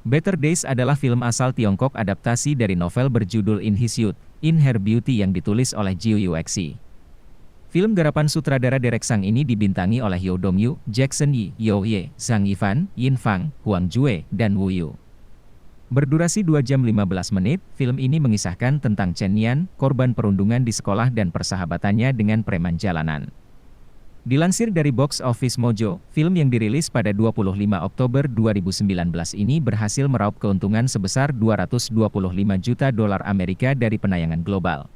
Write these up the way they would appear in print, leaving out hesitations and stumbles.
Better Days adalah film asal Tiongkok adaptasi dari novel berjudul In His Youth, In Her Beauty yang ditulis oleh Jiu Yuexi. Film garapan sutradara Derek Sang ini dibintangi oleh Yo Dong-yu, Jackson Yi, Yo Ye, Zhang Yifan, Yin Fang, Huang Jue, dan Wu Yu. Berdurasi 2 jam 15 menit, film ini mengisahkan tentang Chen Nian, korban perundungan di sekolah dan persahabatannya dengan preman jalanan. Dilansir dari Box Office Mojo, film yang dirilis pada 25 Oktober 2019 ini berhasil meraup keuntungan sebesar 225 juta dolar Amerika dari penayangan global.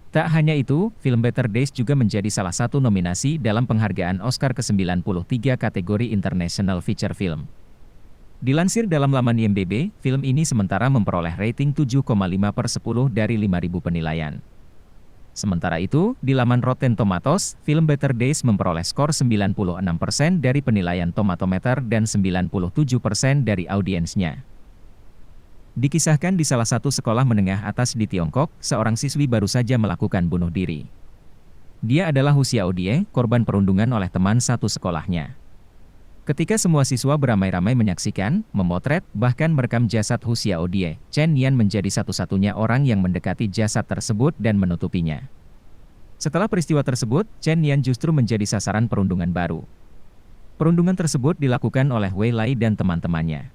Tak hanya itu, film Better Days juga menjadi salah satu nominasi dalam penghargaan Oscar ke-93 kategori International Feature Film. Dilansir dalam laman IMDb, film ini sementara memperoleh rating 7,5/10 dari 5.000 penilaian. Sementara itu, di laman Rotten Tomatoes, film Better Days memperoleh skor 96% dari penilaian Tomatometer dan 97% dari audiensnya. Dikisahkan di salah satu sekolah menengah atas di Tiongkok, seorang siswi baru saja melakukan bunuh diri. Dia adalah Hu Xiaodie, korban perundungan oleh teman satu sekolahnya. Ketika semua siswa beramai-ramai menyaksikan, memotret, bahkan merekam jasad Hu Xiaodie, Chen Nian menjadi satu-satunya orang yang mendekati jasad tersebut dan menutupinya. Setelah peristiwa tersebut, Chen Nian justru menjadi sasaran perundungan baru. Perundungan tersebut dilakukan oleh Wei Lai dan teman-temannya.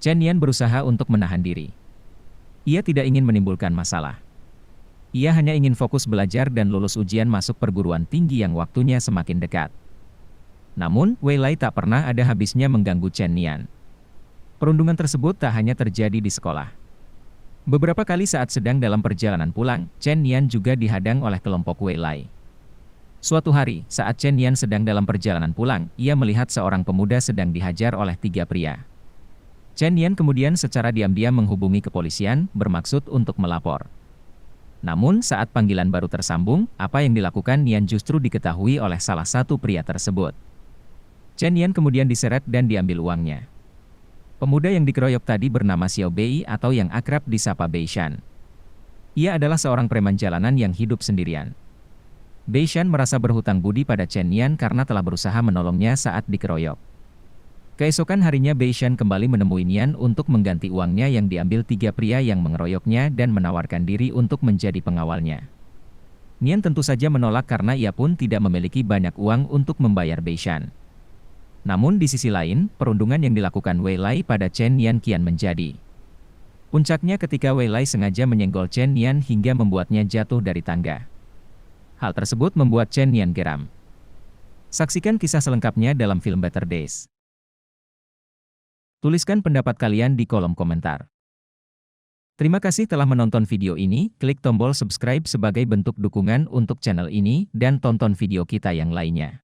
Chen Nian berusaha untuk menahan diri. Ia tidak ingin menimbulkan masalah. Ia hanya ingin fokus belajar dan lulus ujian masuk perguruan tinggi yang waktunya semakin dekat. Namun, Wei Lai tak pernah ada habisnya mengganggu Chen Nian. Perundungan tersebut tak hanya terjadi di sekolah. Beberapa kali saat sedang dalam perjalanan pulang, Chen Nian juga dihadang oleh kelompok Wei Lai. Suatu hari, saat Chen Nian sedang dalam perjalanan pulang, ia melihat seorang pemuda sedang dihajar oleh 3 pria. Chen Nian kemudian secara diam-diam menghubungi kepolisian, bermaksud untuk melapor. Namun, saat panggilan baru tersambung, apa yang dilakukan Nian justru diketahui oleh salah satu pria tersebut. Chen Nian kemudian diseret dan diambil uangnya. Pemuda yang dikeroyok tadi bernama Xiao Bei atau yang akrab disapa Bei Shan. Ia adalah seorang preman jalanan yang hidup sendirian. Bei Shan merasa berhutang budi pada Chen Nian karena telah berusaha menolongnya saat dikeroyok. Keesokan harinya Bei Shan kembali menemui Nian untuk mengganti uangnya yang diambil 3 pria yang mengeroyoknya dan menawarkan diri untuk menjadi pengawalnya. Nian tentu saja menolak karena ia pun tidak memiliki banyak uang untuk membayar Bei Shan. Namun di sisi lain, perundungan yang dilakukan Wei Lai pada Chen Nian kian menjadi. Puncaknya ketika Wei Lai sengaja menyenggol Chen Nian hingga membuatnya jatuh dari tangga. Hal tersebut membuat Chen Nian geram. Saksikan kisah selengkapnya dalam film Better Days. Tuliskan pendapat kalian di kolom komentar. Terima kasih telah menonton video ini, klik tombol subscribe sebagai bentuk dukungan untuk channel ini, dan tonton video kita yang lainnya.